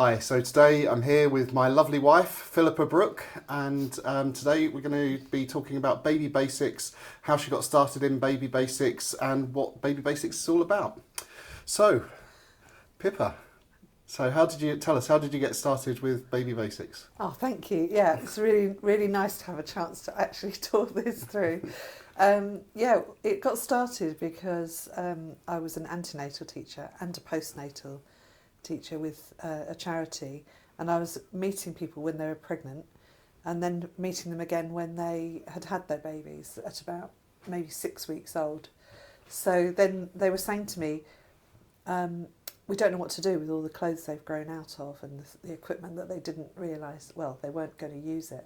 Hi, so today I'm here with my lovely wife, Philippa Brooke, and today we're going to be talking about Baby Basics, how she got started in Baby Basics, and what Baby Basics is all about. So, Pippa, how did you get started with Baby Basics? Oh, thank you. Yeah, it's really, really nice to have a chance to actually talk this through. It got started because I was an antenatal teacher and a postnatal teacher with a charity, and I was meeting people when they were pregnant and then meeting them again when they had had their babies at about maybe 6 weeks old. So then they were saying to me, we don't know what to do with all the clothes they've grown out of and the equipment that they didn't realise, well, they weren't going to use it.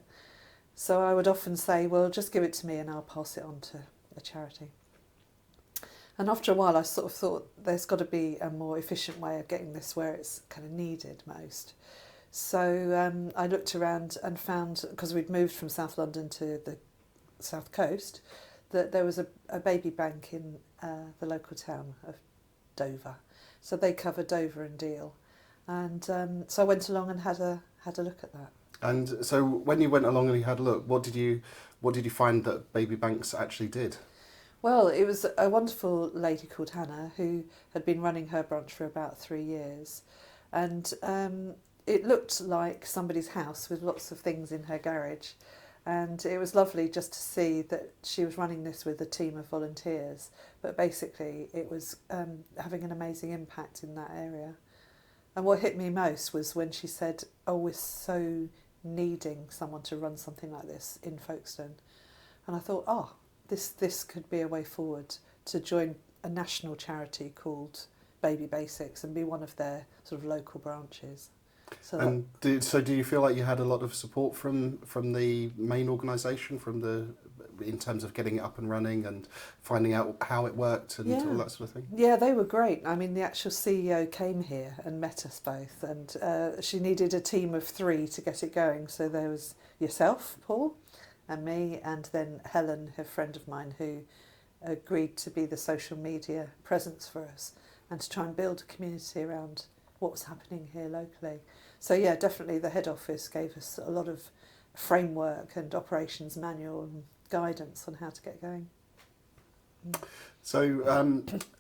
So I would often say, well, just give it to me and I'll pass it on to a charity. And after a while, I sort of thought there's got to be a more efficient way of getting this where it's kind of needed most. So I looked around and found, because we'd moved from South London to the South Coast, that there was a baby bank in the local town of Dover. So they cover Dover and Deal. And so I went along and had a look at that. And so when you went along and you had a look, what did you find that Baby Banks actually did? Well, it was a wonderful lady called Hannah who had been running her branch for about 3 years. And it looked like somebody's house with lots of things in her garage. And it was lovely just to see that she was running this with a team of volunteers. But basically, it was having an amazing impact in that area. And what hit me most was when she said, oh, we're so needing someone to run something like this in Folkestone. And I thought, this could be a way forward to join a national charity called Baby Basics and be one of their sort of local branches. So do you feel like you had a lot of support from the main organisation, in terms of getting it up and running and finding out how it worked and all that sort of thing? Yeah, they were great. I mean, the actual CEO came here and met us both, and she needed a team of 3 to get it going. So there was yourself, Paul, and me, and then Helen, a friend of mine, who agreed to be the social media presence for us and to try and build a community around what was happening here locally. So yeah, definitely the head office gave us a lot of framework and operations manual and guidance on how to get going. So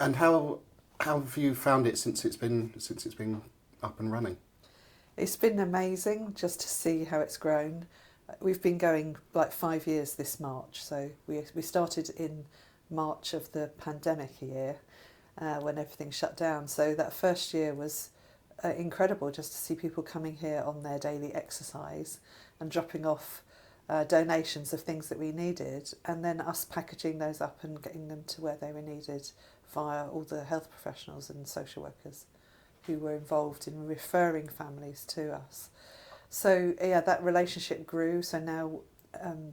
and how have you found it since it's been up and running? It's been amazing just to see how it's grown. We've been going like 5 years this March, so we started in March of the pandemic year when everything shut down. So that first year was incredible just to see people coming here on their daily exercise and dropping off donations of things that we needed, and then us packaging those up and getting them to where they were needed via all the health professionals and social workers who were involved in referring families to us. So yeah, that relationship grew. So now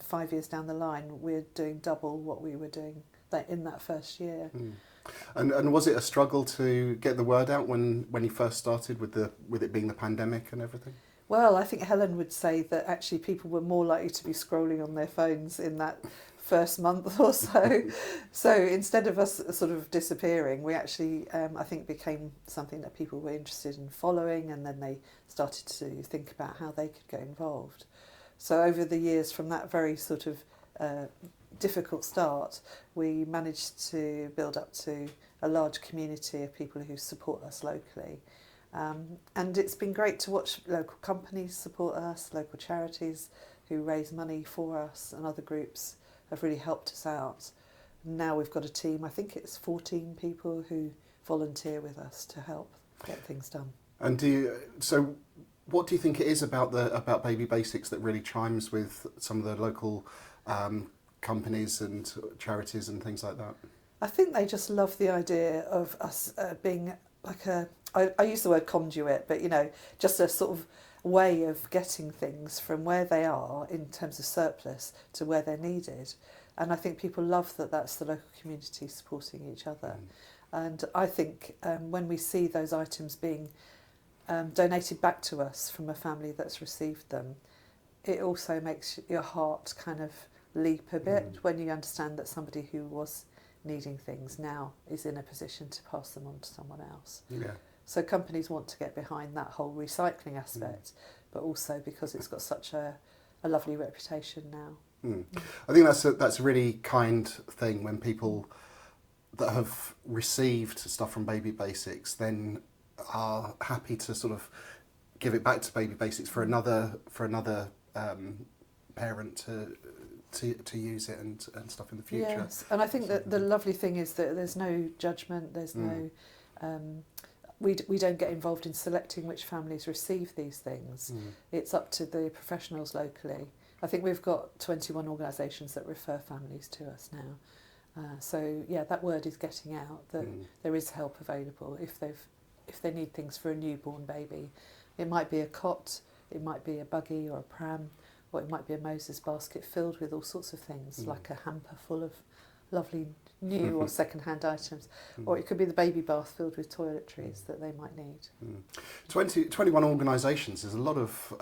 5 years down the line, we're doing double what we were doing in that first year. And was it a struggle to get the word out when you first started with it being the pandemic and everything? Well, I think Helen would say that actually people were more likely to be scrolling on their phones in that first month or so. So instead of us sort of disappearing, we actually, I think, became something that people were interested in following, and then they started to think about how they could get involved. So over the years, from that very sort of difficult start, we managed to build up to a large community of people who support us locally. And it's been great to watch local companies support us, local charities who raise money for us, and other groups have really helped us out. Now we've got a team, I think it's 14 people who volunteer with us to help get things done. And what do you think it is about Baby Basics that really chimes with some of the local companies and charities and things like that? I think they just love the idea of us being like I use the word conduit, but just a sort of way of getting things from where they are in terms of surplus to where they're needed. And I think people love that that's the local community supporting each other. And I think when we see those items being donated back to us from a family that's received them, it also makes your heart kind of leap a bit when you understand that somebody who was needing things now is in a position to pass them on to someone else. Yeah. So companies want to get behind that whole recycling aspect, but also because it's got such a lovely reputation now. I think that's a really kind thing when people that have received stuff from Baby Basics then are happy to sort of give it back to Baby Basics for another parent to use it and stuff in the future. Yes, and I think that the lovely thing is that there's no judgment, there's no we don't get involved in selecting which families receive these things. It's up to the professionals locally. I think we've got 21 organisations that refer families to us now. So yeah, that word is getting out that there is help available if they need things for a newborn baby. It might be a cot, it might be a buggy or a pram, or it might be a Moses basket filled with all sorts of things, like a hamper full of lovely new or second-hand items, or it could be the baby bath filled with toiletries that they might need. 21 organisations is a lot of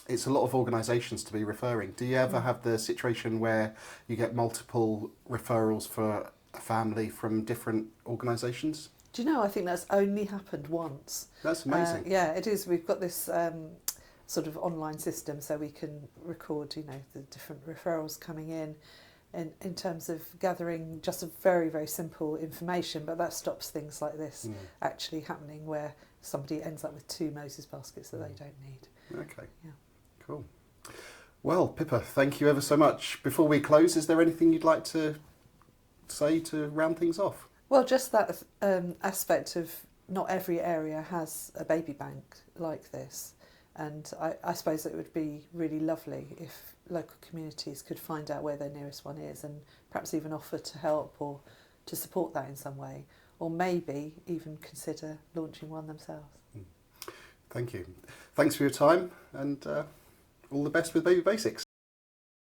it's a lot of organisations to be referring. Do you ever have the situation where you get multiple referrals for a family from different organisations? Do you know, I think that's only happened once. That's amazing. Yeah, it is. We've got this sort of online system so we can record, you know, the different referrals coming in terms of gathering just a very, very simple information, but that stops things like this actually happening where somebody ends up with 2 Moses baskets that they don't need. Okay. Yeah. Cool. Well, Pippa, thank you ever so much. Before we close, is there anything you'd like to say to round things off? Well, just that aspect of not every area has a baby bank like this. And I suppose it would be really lovely if local communities could find out where their nearest one is and perhaps even offer to help or to support that in some way, or maybe even consider launching one themselves. Thank you. Thanks for your time and all the best with Baby Basics.